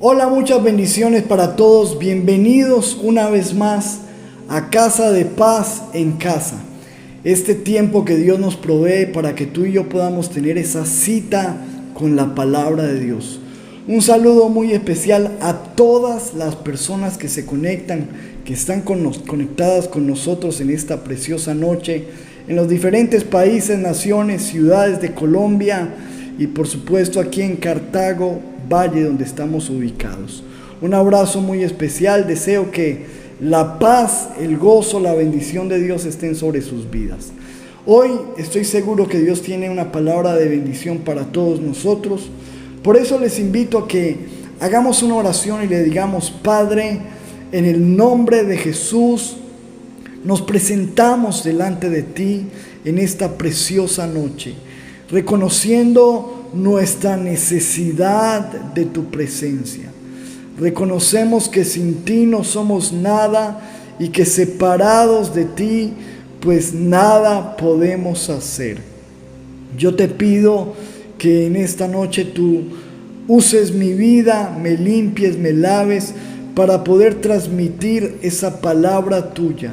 Hola, muchas bendiciones para todos. Bienvenidos una vez más a Casa de Paz en Casa. Este tiempo que Dios nos provee para que tú y yo podamos tener esa cita con la palabra de Dios. Un saludo muy especial a todas las personas que se conectan, que están conectadas con nosotros en esta preciosa noche, en los diferentes países, naciones, ciudades de Colombia y por supuesto aquí en Cartago, Valle, donde estamos ubicados. Un abrazo muy especial. Deseo que la paz, el gozo, la bendición de Dios estén sobre sus vidas. Hoy estoy seguro que Dios tiene una palabra de bendición para todos nosotros. Por eso les invito a que hagamos una oración y le digamos: Padre, en el nombre de Jesús, nos presentamos delante de ti en esta preciosa noche, reconociendo nuestra necesidad de tu presencia. Reconocemos que sin ti no somos nada y que separados de ti, pues nada podemos hacer. Yo te pido que en esta noche tú uses mi vida, me limpies, me laves para poder transmitir esa palabra tuya.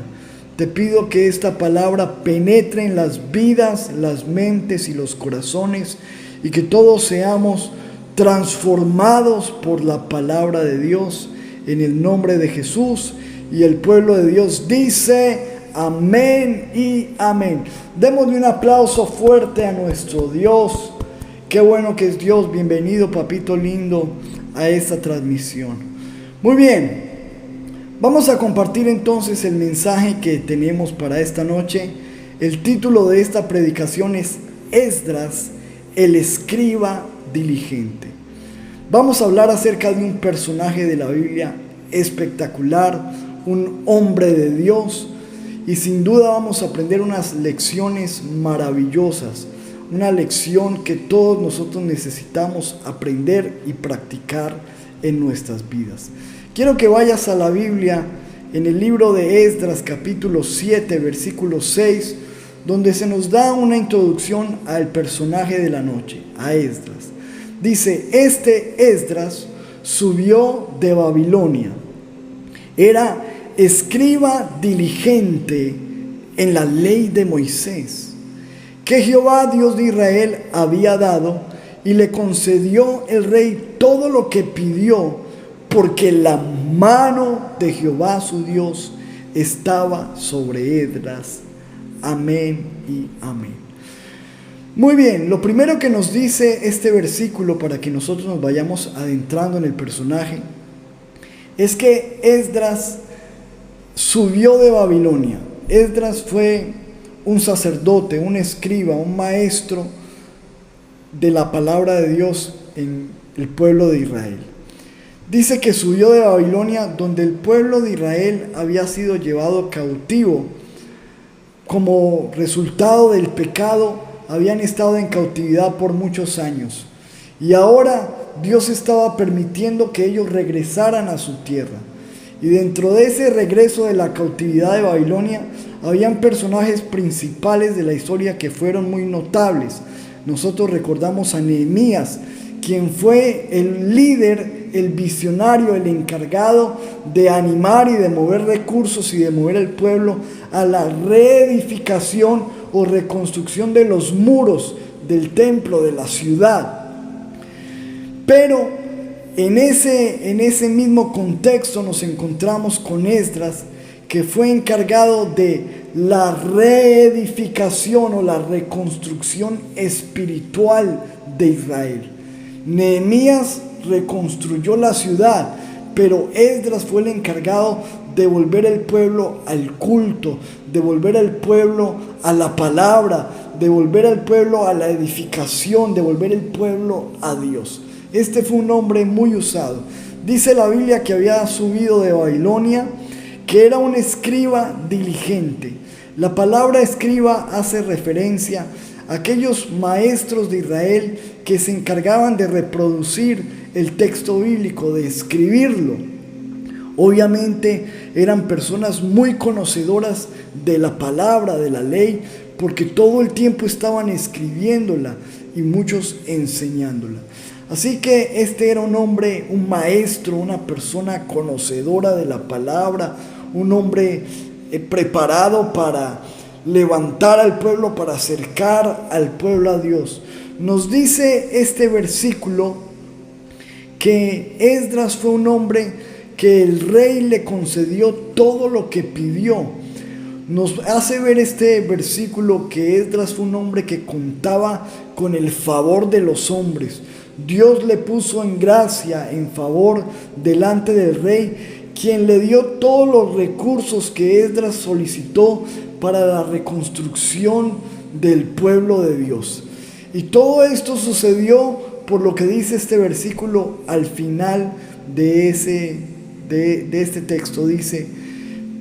Te pido que esta palabra penetre en las vidas, las mentes y los corazones, y que todos seamos transformados por la palabra de Dios, en el nombre de Jesús. Y el pueblo de Dios dice: amén y amén. Démosle un aplauso fuerte a nuestro Dios. Qué bueno que es Dios. Bienvenido, papito lindo, a esta transmisión. Muy bien, vamos a compartir entonces el mensaje que tenemos para esta noche. El título de esta predicación es Esdras, el escriba diligente. Vamos a hablar acerca de un personaje de la Biblia espectacular, un hombre de Dios, y sin duda vamos a aprender unas lecciones maravillosas, una lección que todos nosotros necesitamos aprender y practicar en nuestras vidas. Quiero que vayas a la Biblia en el libro de Esdras, capítulo 7, versículo 6, donde se nos da una introducción al personaje de la noche, a Esdras. Dice: este Esdras subió de Babilonia. Era escriba diligente en la ley de Moisés, que Jehová, Dios de Israel, había dado, y le concedió el rey todo lo que pidió, porque la mano de Jehová su Dios estaba sobre Esdras. Amén y amén. Muy bien, lo primero que nos dice este versículo, para que nosotros nos vayamos adentrando en el personaje, es que Esdras subió de Babilonia. Esdras fue un sacerdote, un escriba, un maestro de la palabra de Dios en el pueblo de Israel. Dice que subió de Babilonia, donde el pueblo de Israel había sido llevado cautivo. Como resultado del pecado, habían estado en cautividad por muchos años. Y ahora Dios estaba permitiendo que ellos regresaran a su tierra. Y dentro de ese regreso de la cautividad de Babilonia, habían personajes principales de la historia que fueron muy notables. Nosotros recordamos a Nehemías, quien fue el líder, el visionario, el encargado de animar y de mover recursos y de mover el pueblo a la reedificación o reconstrucción de los muros del templo, de la ciudad. Pero en ese mismo contexto nos encontramos con Esdras, que fue encargado de la reedificación o la reconstrucción espiritual de Israel. Nehemías reconstruyó la ciudad, pero Esdras fue el encargado de volver el pueblo al culto, de volver al pueblo a la palabra, de volver al pueblo a la edificación, de volver el pueblo a Dios. Este fue un hombre muy usado. Dice la Biblia que había subido de Babilonia, que era un escriba diligente. La palabra escriba hace referencia a aquellos maestros de Israel que se encargaban de reproducir el texto bíblico, de escribirlo. Obviamente eran personas muy conocedoras de la palabra, de la ley, porque todo el tiempo estaban escribiéndola y muchos enseñándola. Así que este era un hombre, un maestro, una persona conocedora de la palabra, un hombre preparado para levantar al pueblo, para acercar al pueblo a Dios. Nos dice este versículo que Esdras fue un hombre que el rey le concedió todo lo que pidió. Nos hace ver este versículo que Esdras fue un hombre que contaba con el favor de los hombres. Dios le puso en gracia, en favor delante del rey, quien le dio todos los recursos que Esdras solicitó para la reconstrucción del pueblo de Dios. Y todo esto sucedió por lo que dice este versículo al final de este texto. Dice: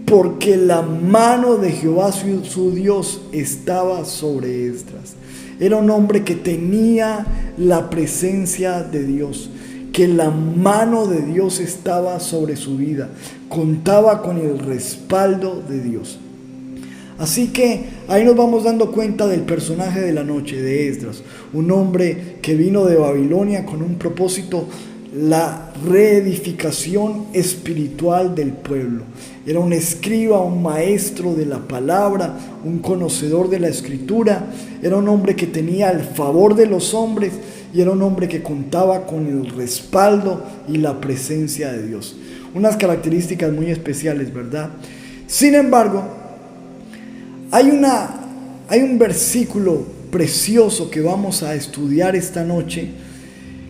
porque la mano de Jehová su Dios estaba sobre Esdras. Era un hombre que tenía la presencia de Dios, que la mano de Dios estaba sobre su vida, contaba con el respaldo de Dios. Así que ahí nos vamos dando cuenta del personaje de la noche, de Esdras, un hombre que vino de Babilonia con un propósito: la reedificación espiritual del pueblo. Era un escriba, un maestro de la palabra, un conocedor de la escritura. Era un hombre que tenía el favor de los hombres y era un hombre que contaba con el respaldo y la presencia de Dios. Unas características muy especiales, ¿verdad? Sin embargo, hay un versículo precioso que vamos a estudiar esta noche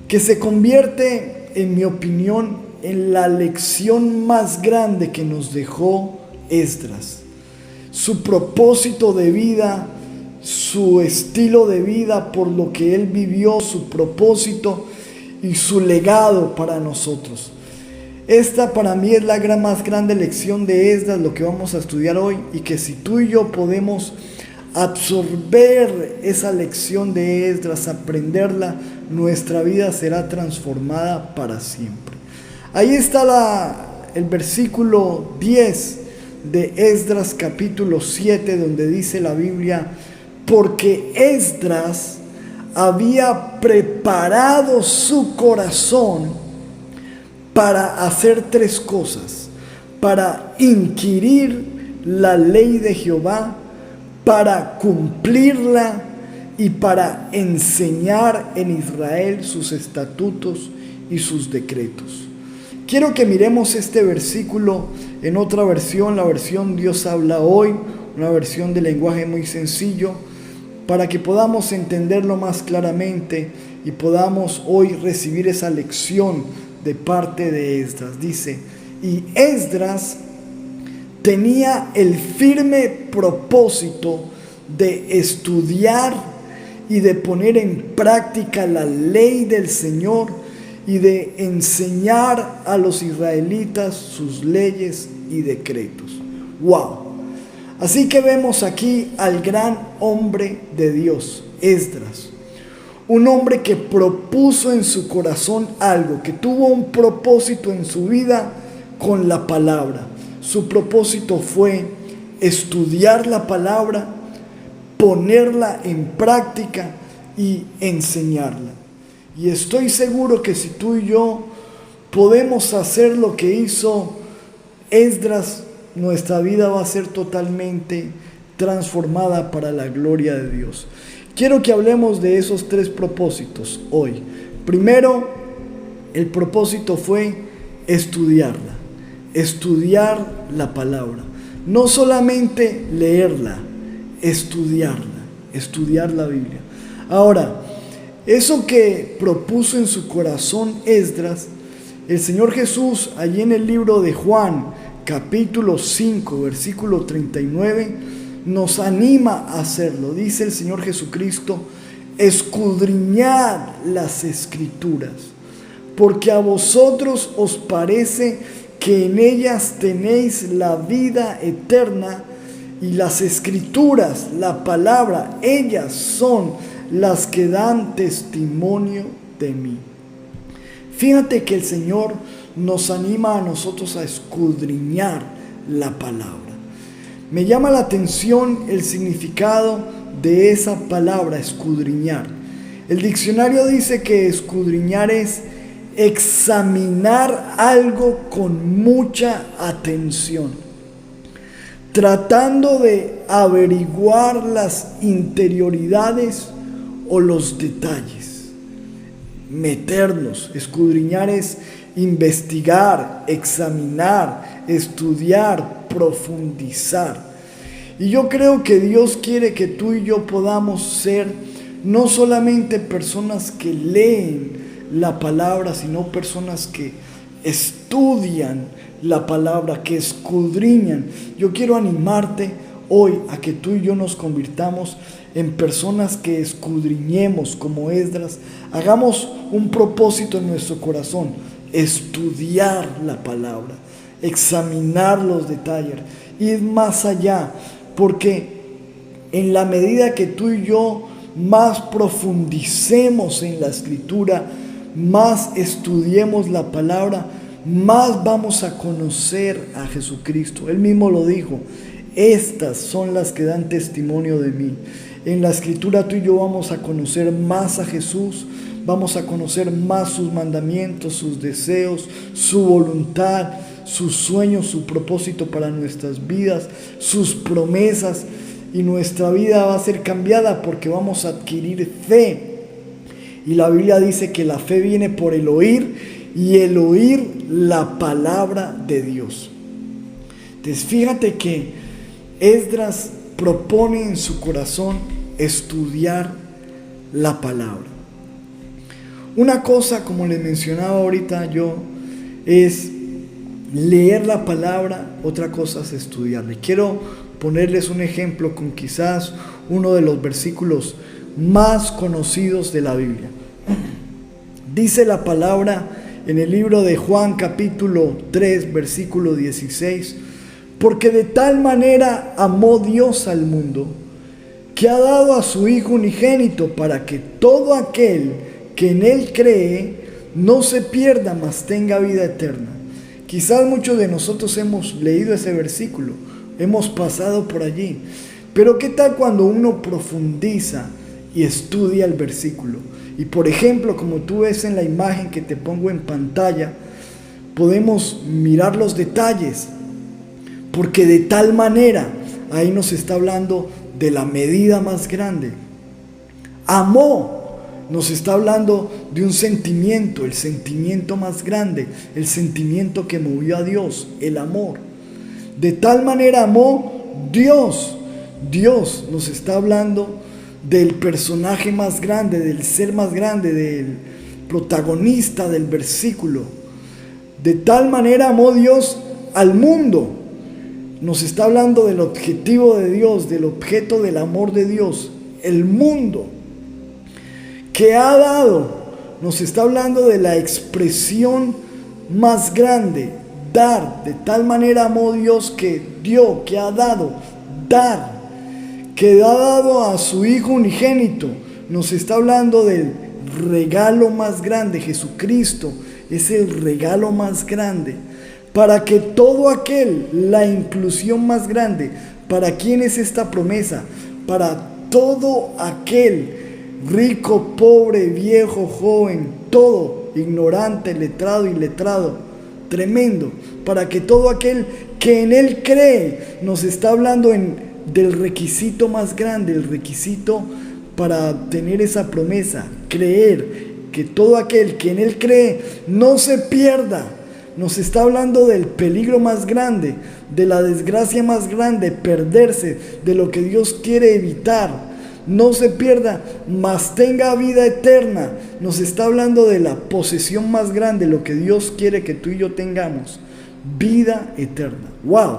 que se convierte, en mi opinión, en la lección más grande que nos dejó Esdras. Su propósito de vida, su estilo de vida, por lo que él vivió, su propósito y su legado para nosotros. Esta para mí es la más grande lección de Esdras, lo que vamos a estudiar hoy, y que si tú y yo podemos absorber esa lección de Esdras, aprenderla, nuestra vida será transformada para siempre. Ahí está el versículo 10 de Esdras capítulo 7, donde dice la Biblia: porque Esdras había preparado su corazón para hacer tres cosas: para inquirir la ley de Jehová, para cumplirla y para enseñar en Israel sus estatutos y sus decretos. Quiero que miremos este versículo en otra versión, la versión Dios habla hoy, una versión de lenguaje muy sencillo, para que podamos entenderlo más claramente y podamos hoy recibir esa lección de parte de Esdras. Dice: y Esdras tenía el firme propósito de estudiar y de poner en práctica la ley del Señor y de enseñar a los israelitas sus leyes y decretos. ¡Wow! Así que vemos aquí al gran hombre de Dios, Esdras. Un hombre que propuso en su corazón algo, que tuvo un propósito en su vida con la palabra. Su propósito fue estudiar la palabra, ponerla en práctica y enseñarla. Y estoy seguro que si tú y yo podemos hacer lo que hizo Esdras, nuestra vida va a ser totalmente transformada para la gloria de Dios. Quiero que hablemos de esos tres propósitos hoy. Primero, el propósito fue estudiarla, estudiar la palabra. No solamente leerla, estudiarla, estudiar la Biblia. Ahora, eso que propuso en su corazón Esdras, el Señor Jesús, allí en el libro de Juan, capítulo 5, versículo 39, nos anima a hacerlo. Dice el Señor Jesucristo: escudriñad las Escrituras, porque a vosotros os parece que en ellas tenéis la vida eterna, y las Escrituras, la palabra, ellas son las que dan testimonio de mí. Fíjate que el Señor nos anima a nosotros a escudriñar la palabra. Me llama la atención el significado de esa palabra, escudriñar. El diccionario dice que escudriñar es examinar algo con mucha atención, tratando de averiguar las interioridades o los detalles. Meternos, escudriñar es investigar, examinar, estudiar, profundizar. Y yo creo que Dios quiere que tú y yo podamos ser no solamente personas que leen la palabra, sino personas que estudian la palabra, que escudriñan. Yo quiero animarte hoy a que tú y yo nos convirtamos en personas que escudriñemos como Esdras. Hagamos un propósito en nuestro corazón: estudiar la palabra, examinar los detalles, ir más allá, porque en la medida que tú y yo más profundicemos en la Escritura, más estudiemos la palabra, más vamos a conocer a Jesucristo. Él mismo lo dijo: estas son las que dan testimonio de mí. En la Escritura tú y yo vamos a conocer más a Jesús, vamos a conocer más sus mandamientos, sus deseos, su voluntad, sus sueños, su propósito para nuestras vidas, sus promesas, y nuestra vida va a ser cambiada porque vamos a adquirir fe. Y la Biblia dice que la fe viene por el oír, y el oír la palabra de Dios. Entonces fíjate que Esdras propone en su corazón estudiar la palabra. Una cosa, como les mencionaba ahorita yo, es leer la palabra, otra cosa es estudiarla. Quiero ponerles un ejemplo con quizás uno de los versículos más conocidos de la Biblia. Dice la palabra en el libro de Juan capítulo 3 versículo 16: porque de tal manera amó Dios al mundo, que ha dado a su Hijo unigénito, para que todo aquel que en Él cree no se pierda, mas tenga vida eterna. Quizás muchos de nosotros hemos leído ese versículo, hemos pasado por allí, pero ¿qué tal cuando uno profundiza y estudia el versículo? Y por ejemplo, como tú ves en la imagen que te pongo en pantalla, podemos mirar los detalles, porque de tal manera, ahí nos está hablando de la medida más grande. Amó, nos está hablando de un sentimiento, el sentimiento más grande, el sentimiento que movió a Dios, el amor. De tal manera amó Dios. Dios nos está hablando del personaje más grande, del ser más grande, del protagonista del versículo. De tal manera amó Dios al mundo. Nos está hablando del objetivo de Dios, del objeto del amor de Dios, el mundo, que ha dado. Nos está hablando de la expresión más grande, dar. De tal manera amó Dios que dio, que ha dado, dar, que ha dado a su Hijo unigénito. Nos está hablando del regalo más grande. Jesucristo es el regalo más grande, para que todo aquel, la inclusión más grande. ¿Para quién es esta promesa? Para todo aquel, rico, pobre, viejo, joven, todo, ignorante, letrado, iletrado, tremendo, para que todo aquel que en Él cree. Nos está hablando del requisito más grande, el requisito para tener esa promesa: creer, que todo aquel que en Él cree no se pierda. Nos está hablando del peligro más grande, de la desgracia más grande, perderse, de lo que Dios quiere evitar. No se pierda, mas tenga vida eterna. Nos está hablando de la posesión más grande, lo que Dios quiere que tú y yo tengamos: vida eterna. ¡Wow!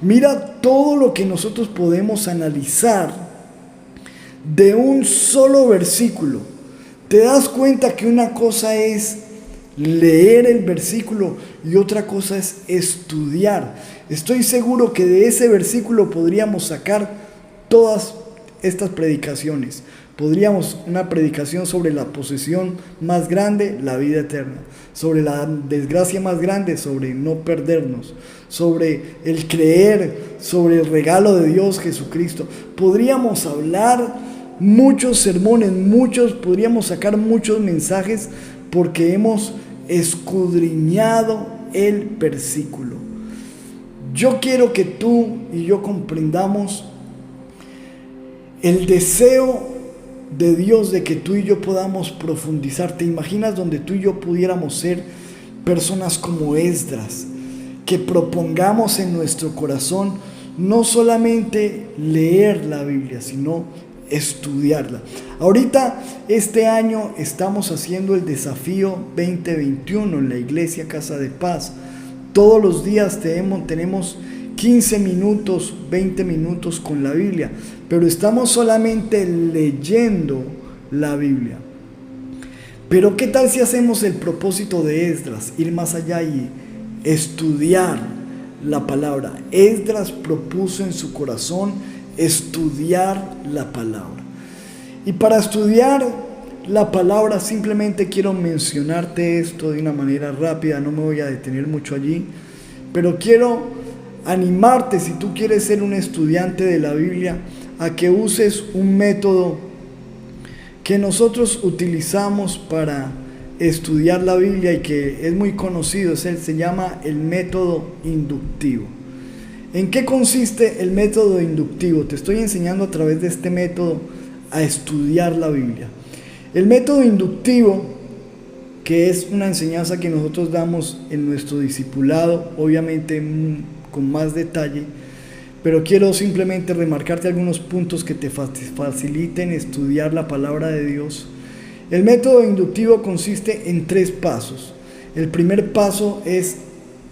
Mira todo lo que nosotros podemos analizar de un solo versículo. Te das cuenta que una cosa es leer el versículo y otra cosa es estudiar. Estoy seguro que de ese versículo podríamos sacar todas estas predicaciones. Podríamos una predicación sobre la posesión más grande, la vida eterna; sobre la desgracia más grande, sobre no perdernos; sobre el creer, sobre el regalo de Dios Jesucristo. Podríamos hablar muchos sermones, podríamos sacar muchos mensajes porque hemos escudriñado el versículo. Yo quiero que tú y yo comprendamos el deseo de Dios de que tú y yo podamos profundizar. ¿Te imaginas donde tú y yo pudiéramos ser personas como Esdras, que propongamos en nuestro corazón no solamente leer la Biblia, sino estudiarla? Ahorita, este año, estamos haciendo el desafío 2021 en la iglesia Casa de Paz. Todos los días tenemos 15 minutos, 20 minutos con la Biblia, pero estamos solamente leyendo la Biblia. Pero ¿qué tal si hacemos el propósito de Esdras, ir más allá y estudiar la palabra? Esdras propuso en su corazón estudiar la palabra. Y para estudiar la palabra simplemente quiero mencionarte esto de una manera rápida, no me voy a detener mucho allí, pero quiero animarte, si tú quieres ser un estudiante de la Biblia, a que uses un método que nosotros utilizamos para estudiar la Biblia y que es muy conocido. Se llama el método inductivo. ¿En qué consiste el método inductivo? Te estoy enseñando a través de este método a estudiar la Biblia. El método inductivo, que es una enseñanza que nosotros damos en nuestro discipulado, obviamente con más detalle, pero quiero simplemente remarcarte algunos puntos que te faciliten estudiar la palabra de Dios. El método inductivo consiste en 3 pasos. El primer paso es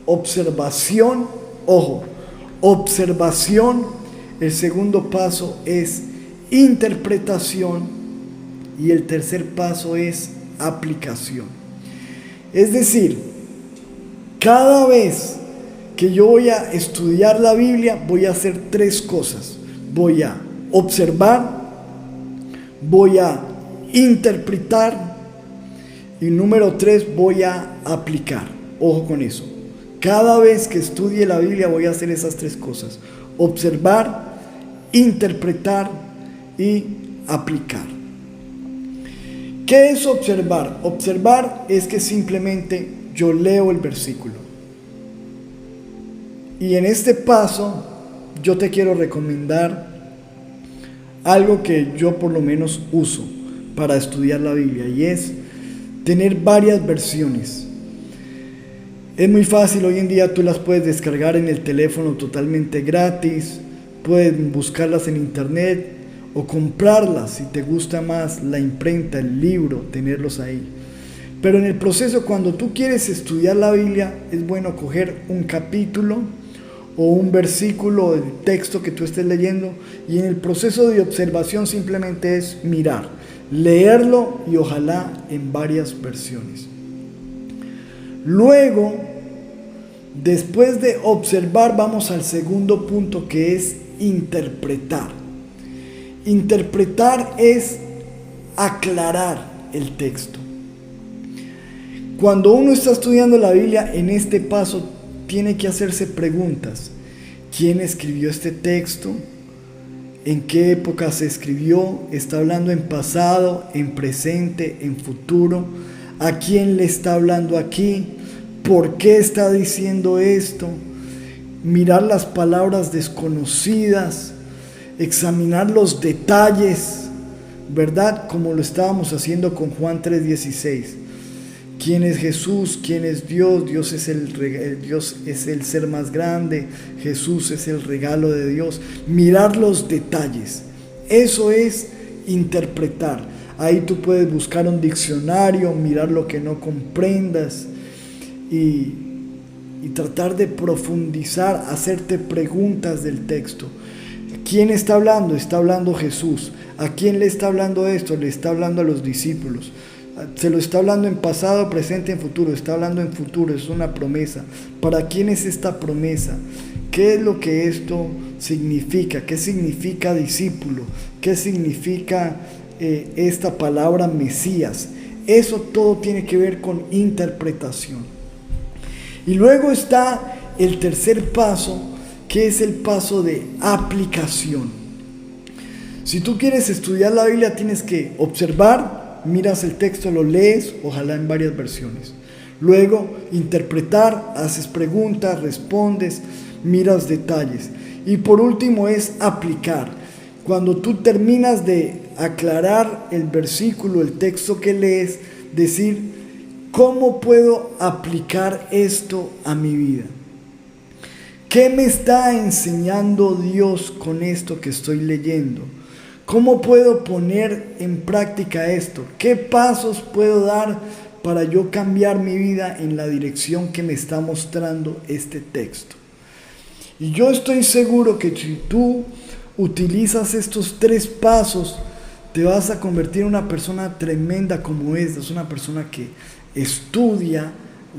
observación, observación. El segundo paso es interpretación y el tercer paso es aplicación. Es decir, cada vez que yo voy a estudiar la Biblia, voy a hacer 3 cosas. Voy a observar, voy a interpretar y número 3, voy a aplicar. Ojo con eso. Cada vez que estudie la Biblia voy a hacer esas 3 cosas: observar, interpretar y aplicar. ¿Qué es observar? Observar es que simplemente yo leo el versículo. Y en este paso yo te quiero recomendar algo que yo por lo menos uso para estudiar la Biblia, y es tener varias versiones. Es muy fácil, hoy en día tú las puedes descargar en el teléfono totalmente gratis, puedes buscarlas en internet o comprarlas si te gusta más la imprenta, el libro, tenerlos ahí. Pero en el proceso, cuando tú quieres estudiar la Biblia, es bueno coger un capítulo o un versículo del texto que tú estés leyendo, y en el proceso de observación simplemente es mirar, leerlo y ojalá en varias versiones. Luego, después de observar, vamos al segundo punto, que es interpretar. Interpretar es aclarar el texto. Cuando uno está estudiando la Biblia, en este paso tiene que hacerse preguntas. ¿Quién escribió este texto? ¿En qué época se escribió? ¿Está hablando en pasado, en presente, en futuro? ¿A quién le está hablando aquí? ¿Por qué está diciendo esto? Mirar las palabras desconocidas, examinar los detalles, ¿verdad? Como lo estábamos haciendo con Juan 3:16. ¿Quién es Jesús? ¿Quién es Dios? Dios es el ser más grande. Jesús es el regalo de Dios. Mirar los detalles. Eso es interpretar. Ahí tú puedes buscar un diccionario, mirar lo que no comprendas y tratar de profundizar, hacerte preguntas del texto. ¿Quién está hablando? Está hablando Jesús. ¿A quién le está hablando esto? Le está hablando a los discípulos. Se lo está hablando en pasado, presente, en futuro. Está hablando en futuro, es una promesa. ¿Para quién es esta promesa? ¿Qué es lo que esto significa? ¿Qué significa discípulo? ¿Qué significa esta palabra Mesías? Eso todo tiene que ver con interpretación. Y luego está el tercer paso, que es el paso de aplicación. Si tú quieres estudiar la Biblia, tienes que observar, miras el texto, lo lees, ojalá en varias versiones. Luego, interpretar, haces preguntas, respondes, miras detalles. Y por último es aplicar. Cuando tú terminas de aclarar el versículo, el texto que lees, decir, ¿cómo puedo aplicar esto a mi vida? ¿Qué me está enseñando Dios con esto que estoy leyendo? ¿Cómo puedo poner en práctica esto? ¿Qué pasos puedo dar para yo cambiar mi vida en la dirección que me está mostrando este texto? Y yo estoy seguro que si tú utilizas estos 3 pasos, te vas a convertir en una persona tremenda como esta. Es una persona que estudia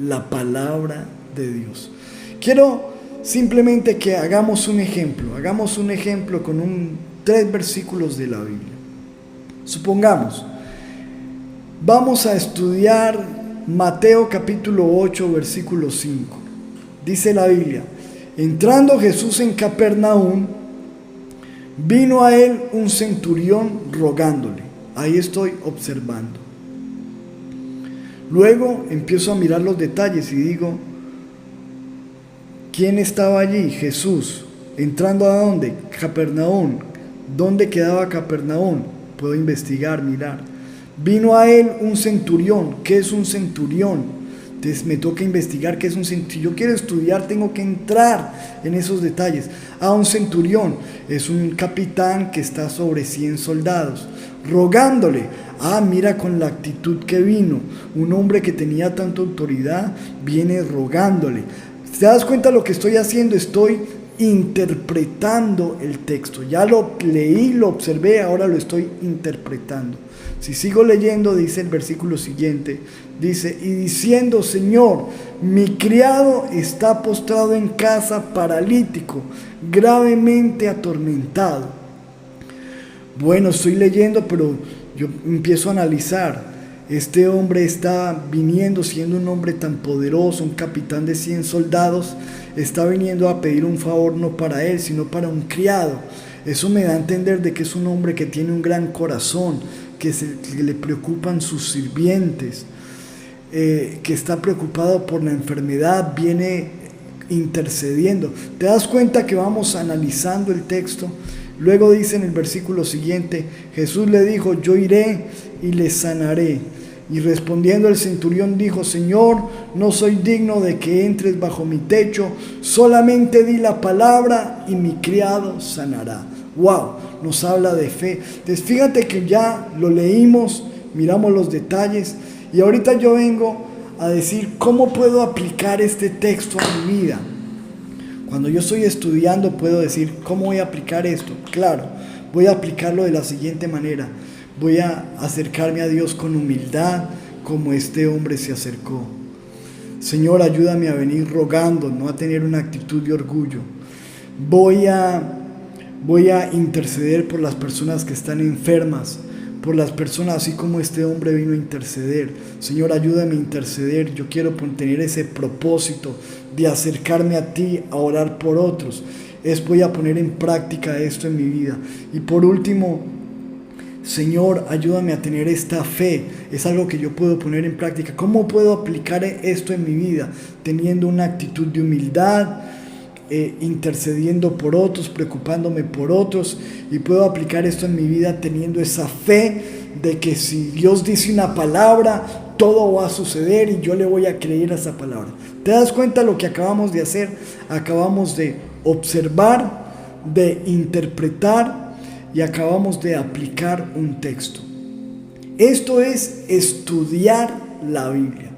la palabra de Dios. Quiero simplemente que hagamos un ejemplo con 3 versículos de la Biblia. Supongamos, vamos a estudiar Mateo capítulo 8, versículo 5. Dice la Biblia, entrando Jesús en Capernaum, vino a él un centurión rogándole. Ahí estoy observando. Luego empiezo a mirar los detalles y digo, ¿quién estaba allí? Jesús. ¿Entrando a dónde? Capernaum. ¿Dónde quedaba Capernaum? Puedo investigar, mirar. Vino a él un centurión. ¿Qué es un centurión? Entonces me toca investigar qué es un centurión. Si yo quiero estudiar, tengo que entrar en esos detalles. Un centurión es un capitán que está sobre 100 soldados, rogándole. Mira con la actitud que vino. Un hombre que tenía tanta autoridad viene rogándole. ¿Te das cuenta de lo que estoy haciendo? Estoy interpretando el texto. Ya lo leí, lo observé, ahora lo estoy interpretando. Si sigo leyendo, dice el versículo siguiente, dice, y diciendo, Señor, mi criado está postrado en casa, paralítico, gravemente atormentado. Bueno, estoy leyendo, pero yo empiezo a analizar. Este hombre está viniendo, siendo un hombre tan poderoso, un capitán de 100 soldados, está viniendo a pedir un favor no para él, sino para un criado. Eso me da a entender de que es un hombre que tiene un gran corazón, que le preocupan sus sirvientes, que está preocupado por la enfermedad, viene intercediendo. ¿Te das cuenta que vamos analizando el texto? Luego dice en el versículo siguiente, Jesús le dijo, yo iré y le sanaré. Y respondiendo el centurión dijo, Señor, no soy digno de que entres bajo mi techo, solamente di la palabra y mi criado sanará. Wow, nos habla de fe. Entonces fíjate que ya lo leímos, miramos los detalles y ahorita yo vengo a decir cómo puedo aplicar este texto a mi vida. Cuando yo estoy estudiando puedo decir, ¿cómo voy a aplicar esto? Claro, voy a aplicarlo de la siguiente manera. Voy a acercarme a Dios con humildad, como este hombre se acercó. Señor, ayúdame a venir rogando, no a tener una actitud de orgullo. Voy a interceder por las personas que están enfermas, por las personas así como este hombre vino a interceder. Señor, ayúdame a interceder. Yo quiero tener ese propósito de acercarme a ti, a orar por otros. Voy a poner en práctica esto en mi vida. Y por último, Señor, ayúdame a tener esta fe. Es algo que yo puedo poner en práctica. ¿Cómo puedo aplicar esto en mi vida? Teniendo una actitud de humildad, intercediendo por otros, preocupándome por otros, y puedo aplicar esto en mi vida teniendo esa fe de que si Dios dice una palabra, todo va a suceder y yo le voy a creer a esa palabra. ¿Te das cuenta de lo que acabamos de hacer? Acabamos de observar, de interpretar y acabamos de aplicar un texto. Esto es estudiar la Biblia.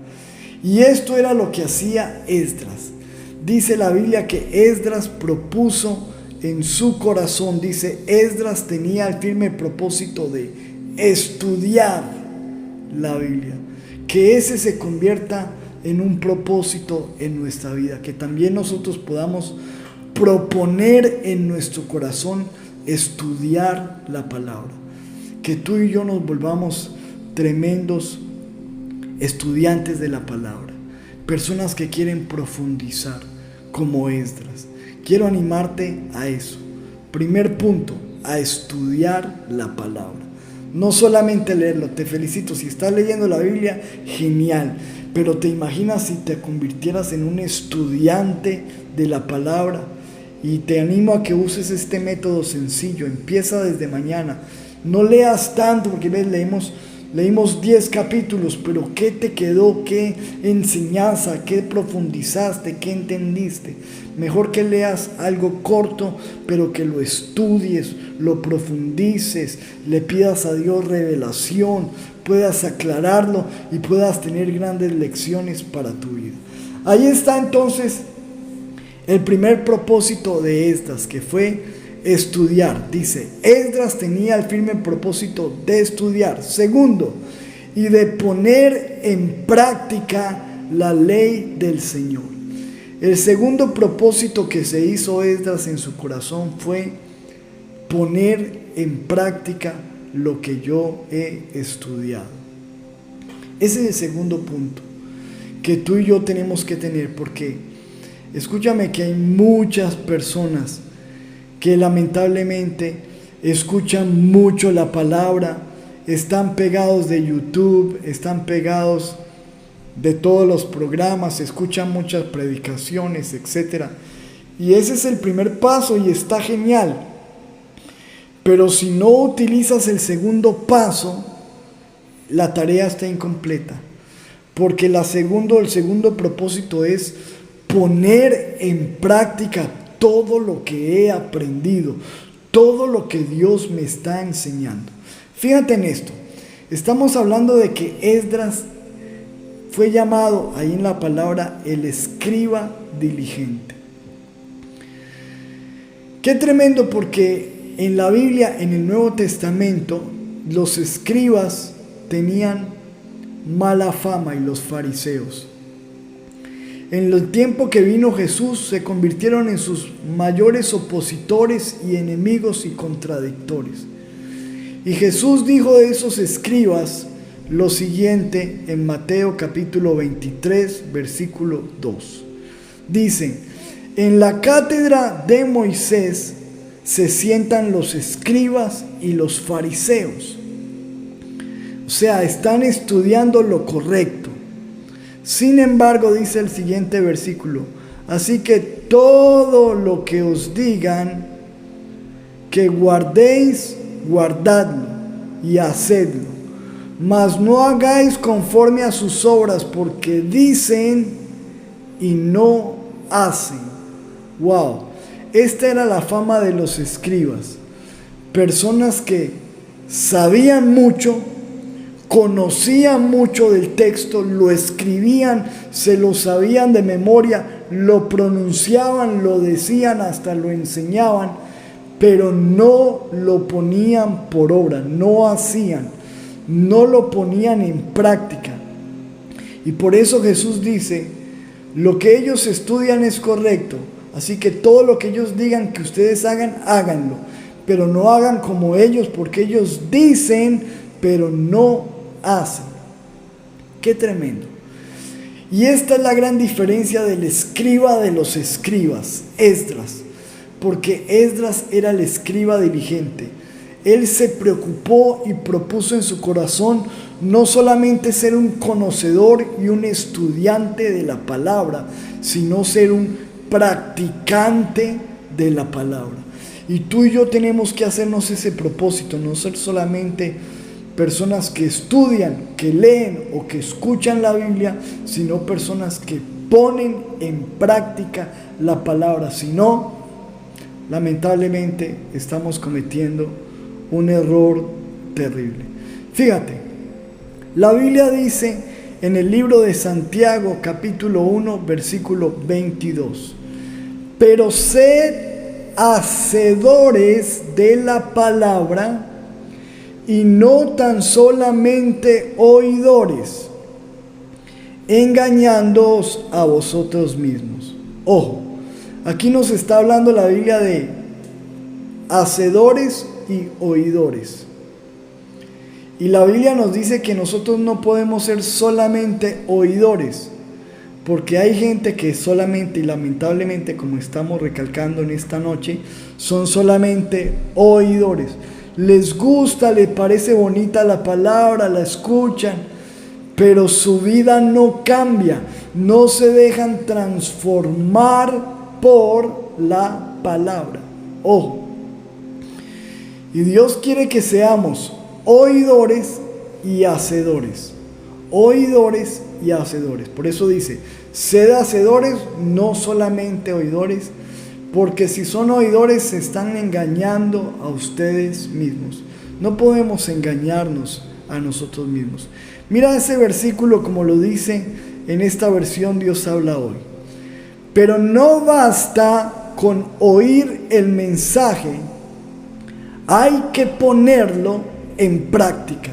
Y esto era lo que hacía Esdras. Dice la Biblia que Esdras propuso en su corazón, dice, Esdras tenía el firme propósito de estudiar la Biblia. Que ese se convierta en un propósito en nuestra vida. Que también nosotros podamos proponer en nuestro corazón estudiar la palabra. Que tú y yo nos volvamos tremendos estudiantes de la palabra. Personas que quieren profundizar como Esdras. Quiero animarte a eso. Primer punto, a estudiar la palabra. No solamente leerlo, te felicito, si estás leyendo la Biblia, genial, pero te imaginas si te convirtieras en un estudiante de la palabra. Y te animo a que uses este método sencillo, empieza desde mañana. No leas tanto, porque ves, leímos 10 capítulos, pero ¿qué te quedó? ¿Qué enseñanza? ¿Qué profundizaste? ¿Qué entendiste? Mejor que leas algo corto, pero que lo estudies, lo profundices, le pidas a Dios revelación, puedas aclararlo y puedas tener grandes lecciones para tu vida. Ahí está entonces el primer propósito de Esdras, que fue estudiar. Dice, Esdras tenía el firme propósito de estudiar. Segundo, y de poner en práctica la ley del Señor. El segundo propósito que se hizo Esdras en su corazón fue poner en práctica lo que yo he estudiado. Ese es el segundo punto que tú y yo tenemos que tener, porque escúchame que hay muchas personas que lamentablemente escuchan mucho la palabra, están pegados de YouTube, están pegados de todos los programas, escuchan muchas predicaciones, etc. Y ese es el primer paso y está genial. Pero si no utilizas el segundo paso, la tarea está incompleta. Porque el segundo propósito es poner en práctica todo lo que he aprendido, todo lo que Dios me está enseñando. Fíjate en esto, estamos hablando de que Esdras fue llamado ahí en la palabra el escriba diligente. Qué tremendo, porque en la Biblia, en el Nuevo Testamento, los escribas tenían mala fama y los fariseos. En el tiempo que vino Jesús se convirtieron en sus mayores opositores y enemigos y contradictores. Y Jesús dijo de esos escribas lo siguiente en Mateo capítulo 23, versículo 2. Dice, en la cátedra de Moisés se sientan los escribas y los fariseos. O sea, están estudiando lo correcto. Sin embargo, dice el siguiente versículo, así que todo lo que os digan que guardéis, guardadlo y hacedlo. Mas no hagáis conforme a sus obras, porque dicen y no hacen. Wow, esta era la fama de los escribas. Personas que sabían mucho, conocían mucho del texto, lo escribían, se lo sabían de memoria, lo pronunciaban, lo decían, hasta lo enseñaban, pero no lo ponían por obra, no hacían. No lo ponían en práctica. Y por eso Jesús dice, lo que ellos estudian es correcto, así que todo lo que ellos digan que ustedes hagan, háganlo, pero no hagan como ellos, porque ellos dicen, pero no hacen. Qué tremendo. Y esta es la gran diferencia del escriba de los escribas, Esdras, porque Esdras era el escriba diligente. Él se preocupó y propuso en su corazón no solamente ser un conocedor y un estudiante de la palabra, sino ser un practicante de la palabra. Y tú y yo tenemos que hacernos ese propósito, no ser solamente personas que estudian, que leen o que escuchan la Biblia, sino personas que ponen en práctica la palabra. Si no, lamentablemente estamos cometiendo un error terrible. Fíjate, la Biblia dice en el libro de Santiago capítulo 1 versículo 22, pero sed hacedores de la palabra y no tan solamente oidores, engañándoos a vosotros mismos. Ojo, aquí nos está hablando la Biblia de hacedores y oidores. Y la Biblia nos dice que nosotros no podemos ser solamente oidores, Porque hay gente que solamente, y lamentablemente, como estamos recalcando en esta noche, son solamente oidores. Les gusta, les parece bonita la palabra, la escuchan, pero su vida no cambia, no se dejan transformar por la palabra. Ojo. Y Dios quiere que seamos oidores y hacedores. Oidores y hacedores. Por eso dice, sed hacedores, no solamente oidores, porque si son oidores se están engañando a ustedes mismos. No podemos engañarnos a nosotros mismos. Mira ese versículo como lo dice en esta versión Dios habla hoy. Pero no basta con oír el mensaje, hay que ponerlo en práctica.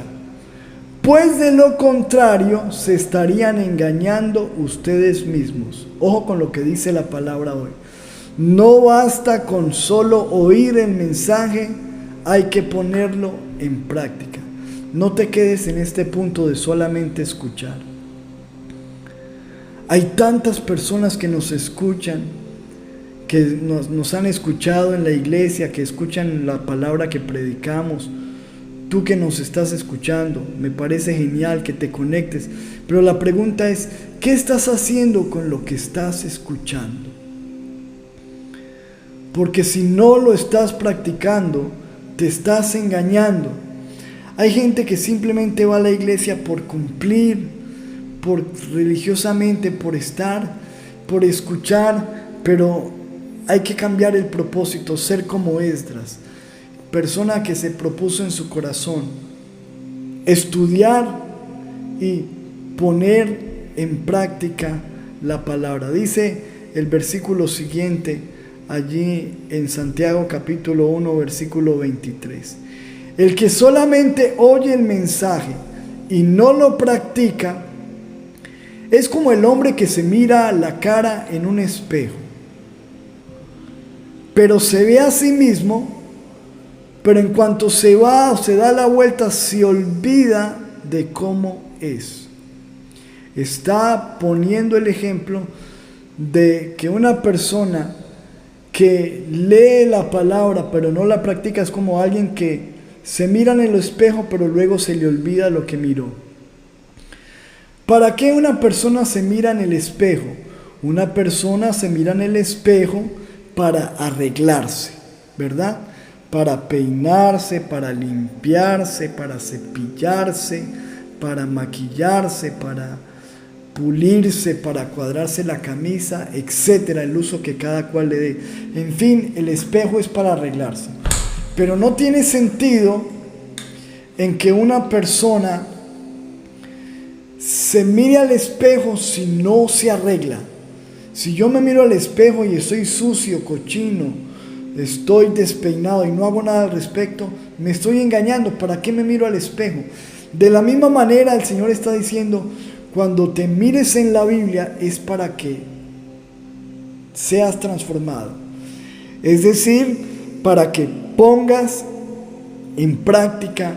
Pues de lo contrario se estarían engañando ustedes mismos. Ojo con lo que dice la palabra hoy. No basta con solo oír el mensaje, hay que ponerlo en práctica. No te quedes en este punto de solamente escuchar. Hay tantas personas que nos escuchan, que nos han escuchado en la iglesia, que escuchan la palabra que predicamos. Tú que nos estás escuchando, me parece genial que te conectes, pero la pregunta es, ¿qué estás haciendo con lo que estás escuchando? Porque si no lo estás practicando, te estás engañando. Hay gente que simplemente va a la iglesia por cumplir, por religiosamente, por estar, por escuchar, pero hay que cambiar el propósito, ser como Esdras. Persona que se propuso en su corazón estudiar y poner en práctica la palabra. Dice el versículo siguiente allí en Santiago capítulo 1 versículo 23. El que solamente oye el mensaje y no lo practica es como el hombre que se mira la cara en un espejo, pero se ve a sí mismo, pero en cuanto se va o se da la vuelta, se olvida de cómo es. Está poniendo el ejemplo de que una persona que lee la palabra pero no la practica es como alguien que se mira en el espejo pero luego se le olvida lo que miró. ¿Para qué una persona se mira en el espejo? Una persona se mira en el espejo para arreglarse, ¿verdad? Para peinarse, para limpiarse, para cepillarse, para maquillarse, para pulirse, para cuadrarse la camisa, etcétera, el uso que cada cual le dé. En fin, el espejo es para arreglarse. Pero no tiene sentido en que una persona se mire al espejo si no se arregla. Si yo me miro al espejo y estoy sucio, cochino, estoy despeinado y no hago nada al respecto, me estoy engañando. ¿Para qué me miro al espejo? De la misma manera el Señor está diciendo, cuando te mires en la Biblia es para que seas transformado. Es decir, para que pongas en práctica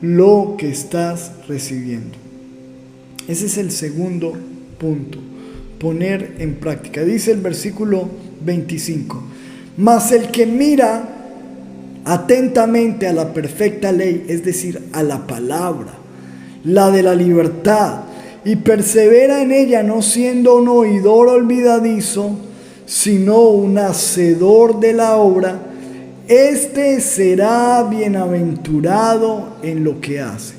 lo que estás recibiendo. Ese es el segundo punto, poner en práctica. Dice el versículo 25. Mas el que mira atentamente a la perfecta ley, es decir, a la palabra, la de la libertad, y persevera en ella, no siendo un oidor olvidadizo, sino un hacedor de la obra, este será bienaventurado en lo que hace.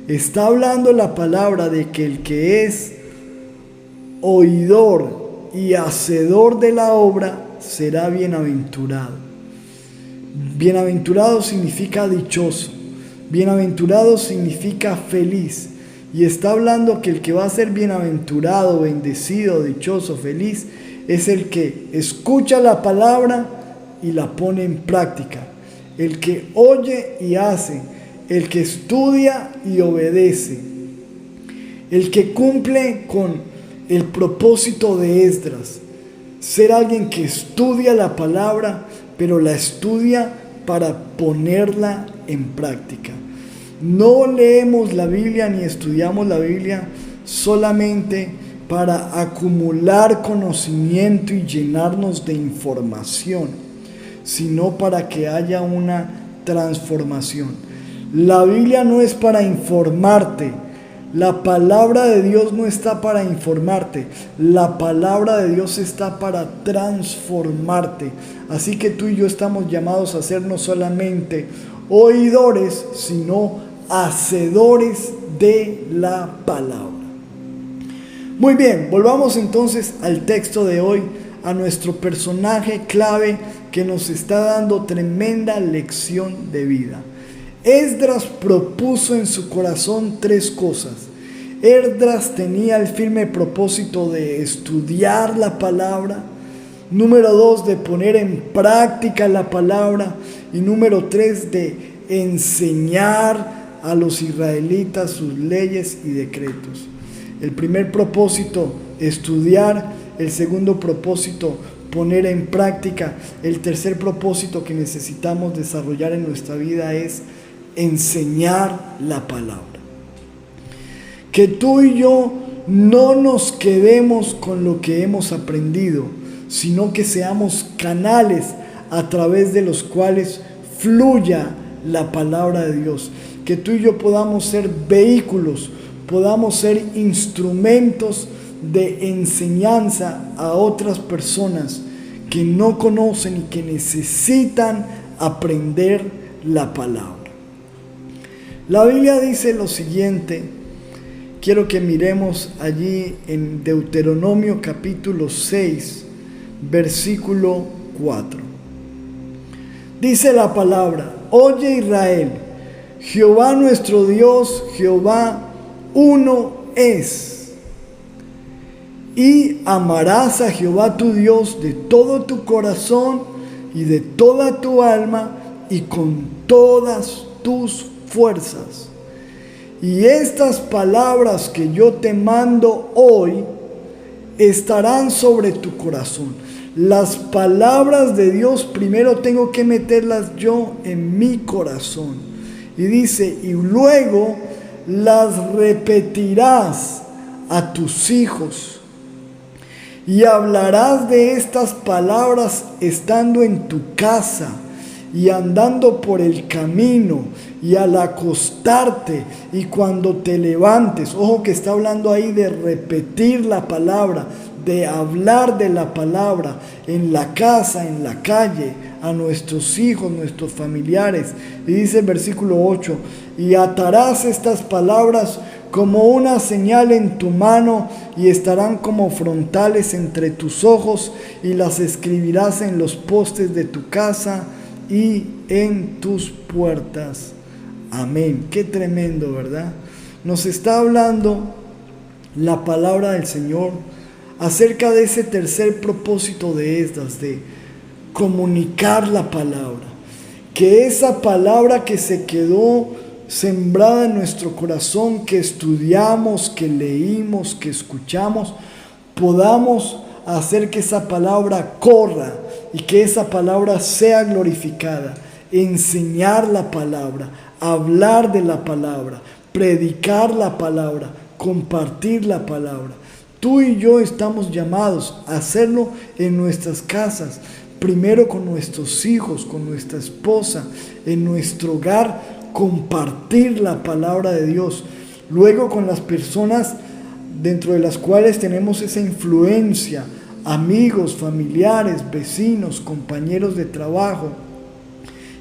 Está hablando la palabra de que el que es oidor y hacedor de la obra será bienaventurado. Bienaventurado significa dichoso. Bienaventurado significa feliz. Y está hablando que el que va a ser bienaventurado, bendecido, dichoso, feliz, es el que escucha la palabra y la pone en práctica. El que oye y hace. El que estudia y obedece. El que cumple con el propósito de Esdras. Ser alguien que estudia la palabra, pero la estudia para ponerla en práctica. No leemos la Biblia ni estudiamos la Biblia solamente para acumular conocimiento y llenarnos de información, sino para que haya una transformación. La Biblia no es para informarte. La palabra de Dios no está para informarte. La palabra de Dios está para transformarte. Así que tú y yo estamos llamados a ser no solamente oidores, sino hacedores de la palabra. Muy bien, volvamos entonces al texto de hoy, a nuestro personaje clave que nos está dando tremenda lección de vida. Esdras propuso en su corazón 3 cosas. Esdras tenía el firme propósito de estudiar la palabra. Número 2, de poner en práctica la palabra. Y número 3, de enseñar a los israelitas sus leyes y decretos. El primer propósito, estudiar. El segundo propósito, poner en práctica. El tercer propósito que necesitamos desarrollar en nuestra vida es enseñar la palabra. Que tú y yo no nos quedemos con lo que hemos aprendido, sino que seamos canales a través de los cuales fluya la palabra de Dios. Que tú y yo podamos ser vehículos, podamos ser instrumentos de enseñanza a otras personas que no conocen y que necesitan aprender la palabra. La Biblia dice lo siguiente, quiero que miremos allí en Deuteronomio capítulo 6, versículo 4. Dice la palabra: oye Israel, Jehová nuestro Dios, Jehová uno es. Y amarás a Jehová tu Dios de todo tu corazón y de toda tu alma y con todas tus fuerzas. Y estas palabras que yo te mando hoy estarán sobre tu corazón. Las palabras de Dios primero tengo que meterlas yo en mi corazón. Y dice, y luego las repetirás a tus hijos. Y hablarás de estas palabras estando en tu casa y andando por el camino y al acostarte y cuando te levantes. Ojo que está hablando ahí de repetir la palabra, de hablar de la palabra en la casa, en la calle, a nuestros hijos, nuestros familiares. Y dice el versículo 8, y atarás estas palabras como una señal en tu mano y estarán como frontales entre tus ojos y las escribirás en los postes de tu casa y en tus puertas. Amén. Qué tremendo, ¿verdad? Nos está hablando la palabra del Señor acerca de ese tercer propósito de Esdras, de comunicar la palabra. Que esa palabra que se quedó sembrada en nuestro corazón, que estudiamos, que leímos, que escuchamos, podamos hacer que esa palabra corra y que esa palabra sea glorificada. Enseñar la palabra, hablar de la palabra, predicar la palabra, compartir la palabra. Tú y yo estamos llamados a hacerlo en nuestras casas, primero con nuestros hijos, con nuestra esposa, en nuestro hogar, compartir la palabra de Dios. Luego con las personas dentro de las cuales tenemos esa influencia, amigos, familiares, vecinos, compañeros de trabajo,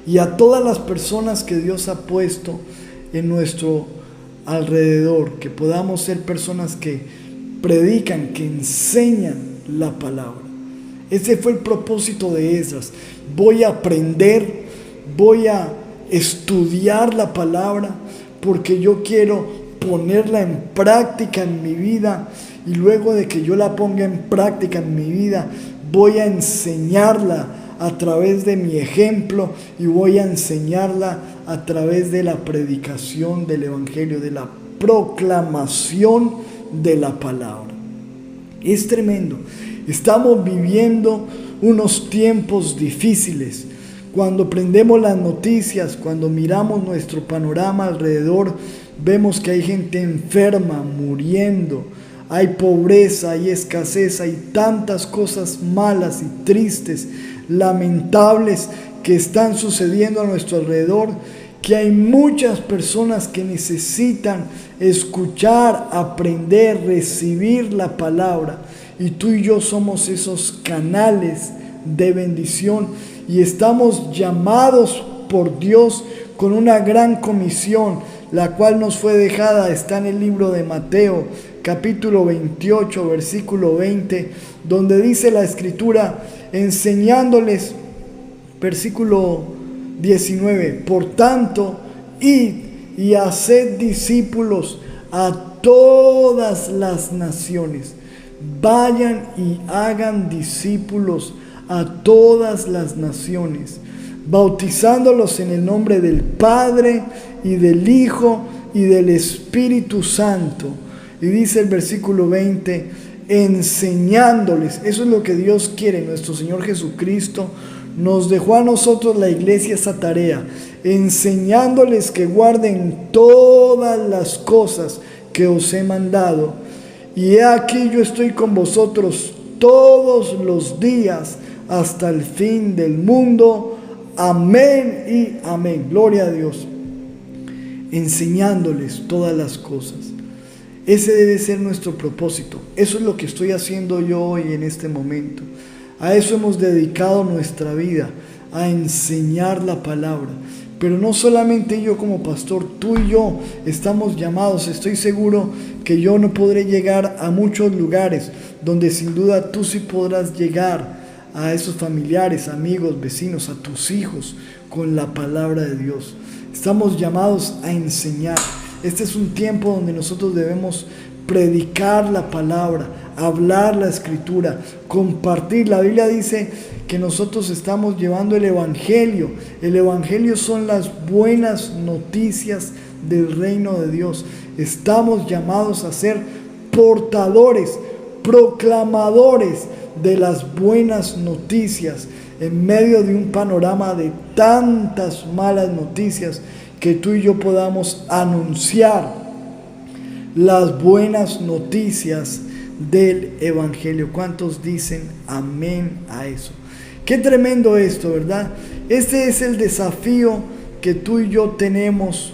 y a todas las personas que Dios ha puesto en nuestro alrededor, que podamos ser personas que predican, que enseñan la palabra. Ese fue el propósito de Esdras. Voy a aprender, voy a estudiar la palabra porque yo quiero ponerla en práctica en mi vida, y luego de que yo la ponga en práctica en mi vida voy a enseñarla a través de mi ejemplo y voy a enseñarla a través de la predicación del evangelio, de la proclamación de la palabra. Es tremendo. Estamos viviendo unos tiempos difíciles. Cuando prendemos las noticias, cuando miramos nuestro panorama alrededor, vemos que hay gente enferma, muriendo. hay pobreza, hay escasez, hay tantas cosas malas y tristes, lamentables que están sucediendo a nuestro alrededor, que hay muchas personas que necesitan escuchar, aprender, recibir la palabra. Y tú y yo somos esos canales de bendición y estamos llamados por Dios con una gran comisión, la cual nos fue dejada. Está en el libro de Mateo, capítulo 28, versículo 20, donde dice la Escritura, enseñándoles, versículo 19, por tanto, id y haced discípulos a todas las naciones. Vayan y hagan discípulos a todas las naciones, bautizándolos en el nombre del Padre y del Hijo y del Espíritu Santo. Y dice el versículo 20, enseñándoles. Eso es lo que Dios quiere. Nuestro Señor Jesucristo nos dejó a nosotros, la iglesia, esa tarea, enseñándoles que guarden todas las cosas que os he mandado. Y he aquí, yo estoy con vosotros todos los días hasta el fin del mundo. Amén y amén. Gloria a Dios. Enseñándoles todas las cosas. Ese debe ser nuestro propósito. Eso es lo que estoy haciendo yo hoy en este momento. A eso hemos dedicado nuestra vida, a enseñar la palabra. Pero no solamente yo como pastor, tú y yo estamos llamados. Estoy seguro que yo no podré llegar a muchos lugares donde sin duda tú sí podrás llegar a esos familiares, amigos, vecinos, a tus hijos con la palabra de Dios. Estamos llamados a enseñar. Este es un tiempo donde nosotros debemos predicar la palabra, hablar la Escritura, compartir. La Biblia dice que nosotros estamos llevando el Evangelio. El Evangelio son las buenas noticias del reino de Dios. Estamos llamados a ser portadores, proclamadores de las buenas noticias en medio de un panorama de tantas malas noticias, que tú y yo podamos anunciar las buenas noticias del Evangelio. ¿Cuántos dicen amén a eso? Qué tremendo esto, ¿verdad? Este es el desafío que tú y yo tenemos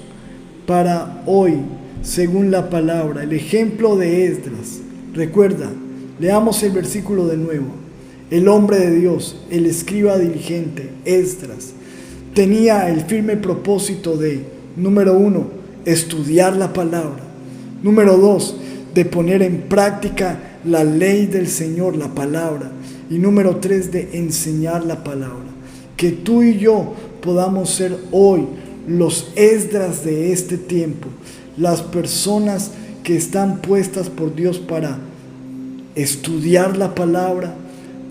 para hoy, según la palabra, el ejemplo de Esdras. Recuerda, leamos el versículo de nuevo. El hombre de Dios, el escriba diligente, Esdras, tenía el firme propósito de, número 1, estudiar la palabra. Número 2, de poner en práctica la ley del Señor, la palabra. Y número 3, de enseñar la palabra. Que tú y yo podamos ser hoy los Esdras de este tiempo, las personas que están puestas por Dios para estudiar la palabra,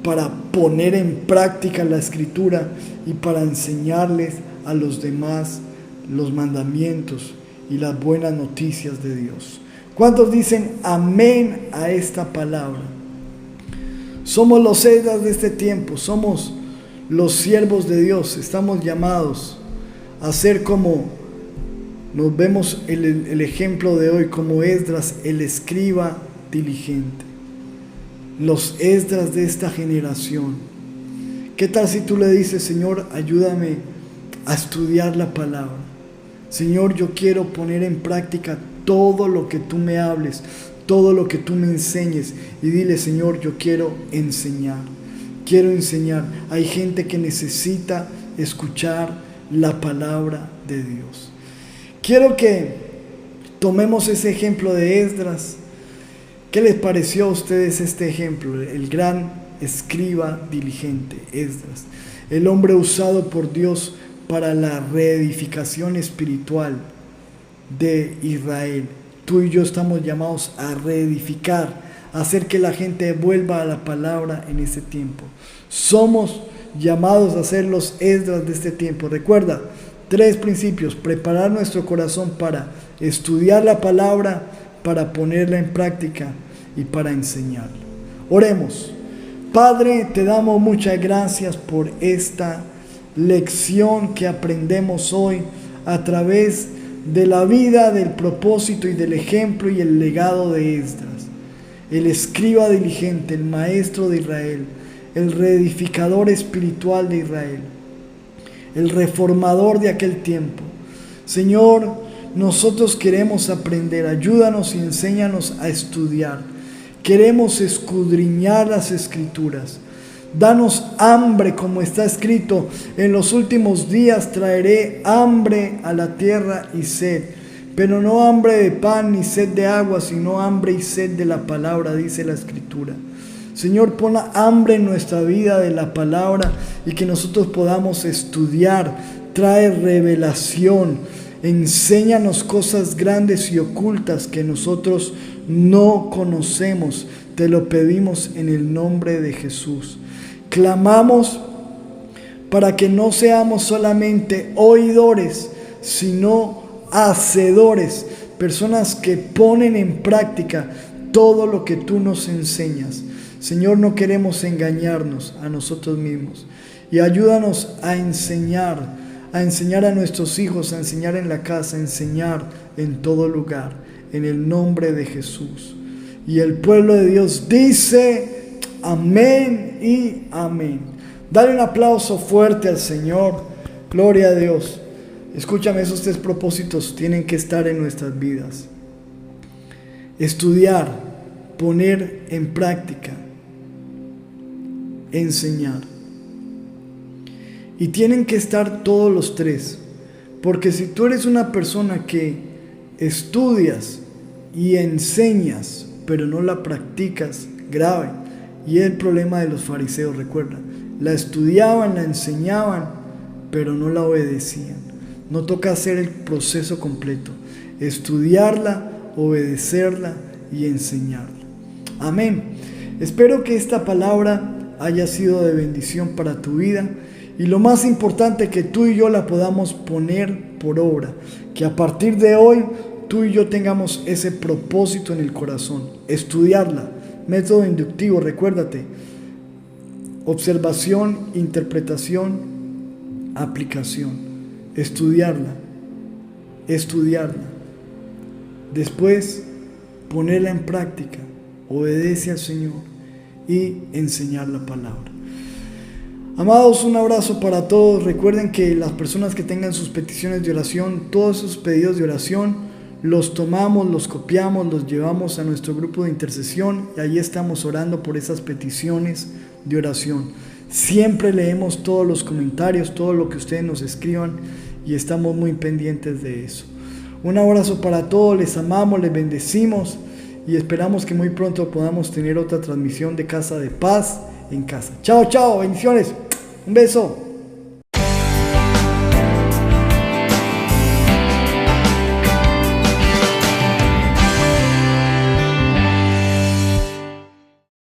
para poner en práctica la Escritura y para enseñarles a los demás los mandamientos y las buenas noticias de Dios. ¿Cuántos dicen amén a esta palabra? Somos los Esdras de este tiempo, somos los siervos de Dios. Estamos llamados a ser como, nos vemos el ejemplo de hoy, como Esdras, el escriba diligente. Los Esdras de esta generación. ¿Qué tal si tú le dices, Señor, ayúdame a estudiar la palabra? Señor, yo quiero poner en práctica todo lo que tú me hables, todo lo que tú me enseñes. Y dile, Señor, yo quiero enseñar. Quiero enseñar. Hay gente que necesita escuchar la palabra de Dios. Quiero que tomemos ese ejemplo de Esdras. ¿Qué les pareció a ustedes este ejemplo? El gran escriba diligente, Esdras. El hombre usado por Dios para la reedificación espiritual de Israel. Tú y yo estamos llamados a reedificar, a hacer que la gente vuelva a la palabra en este tiempo. Somos llamados a ser los Esdras de este tiempo. Recuerda, 3 principios: preparar nuestro corazón para estudiar la palabra, para ponerla en práctica y para enseñarla. Oremos. Padre, te damos muchas gracias por esta lección que aprendemos hoy a través de la vida, del propósito y del ejemplo y el legado de Esdras. el escriba diligente, el maestro de Israel, el reedificador espiritual de Israel, el reformador de aquel tiempo. Señor, nosotros queremos aprender, ayúdanos y enséñanos a estudiar. Queremos escudriñar las Escrituras. Danos hambre, como está escrito, en los últimos días traeré hambre a la tierra y sed, pero no hambre de pan ni sed de agua, sino hambre y sed de la palabra, dice la Escritura. Señor, pon hambre en nuestra vida de la palabra y que nosotros podamos estudiar. Trae revelación, enséñanos cosas grandes y ocultas que nosotros no conocemos. Te lo pedimos en el nombre de Jesús. Clamamos para que no seamos solamente oidores, sino hacedores, personas que ponen en práctica todo lo que tú nos enseñas. Señor, no queremos engañarnos a nosotros mismos, y ayúdanos a enseñar a nuestros hijos, a enseñar en la casa, a enseñar en todo lugar, en el nombre de Jesús. Y el pueblo de Dios dice: amén y amén. Dale un aplauso fuerte al Señor. Gloria a Dios. Escúchame, esos 3 propósitos tienen que estar en nuestras vidas: estudiar, poner en práctica, enseñar. Y tienen que estar todos los 3, porque si tú eres una persona que estudias y enseñas, pero no la practicas, grave. Y es el problema de los fariseos, recuerda. La estudiaban, la enseñaban, pero no la obedecían. No toca hacer el proceso completo: estudiarla, obedecerla y enseñarla. Amén. Espero que esta palabra haya sido de bendición para tu vida, y lo más importante, que tú y yo la podamos poner por obra, que a partir de hoy tú y yo tengamos ese propósito en el corazón: estudiarla. Método inductivo, recuérdate: observación, interpretación, aplicación. Estudiarla. Después, ponerla en práctica. Obedece al Señor y enseñar la palabra. Amados, un abrazo para todos. Recuerden que las personas que tengan sus peticiones de oración, todos sus pedidos de oración, los tomamos, los copiamos, los llevamos a nuestro grupo de intercesión, y ahí estamos orando por esas peticiones de oración. Siempre leemos todos los comentarios, todo lo que ustedes nos escriban, y estamos muy pendientes de eso. Un abrazo para todos, les amamos, les bendecimos, y esperamos que muy pronto podamos tener otra transmisión de Casa de Paz en casa. Chao, chao, bendiciones, un beso.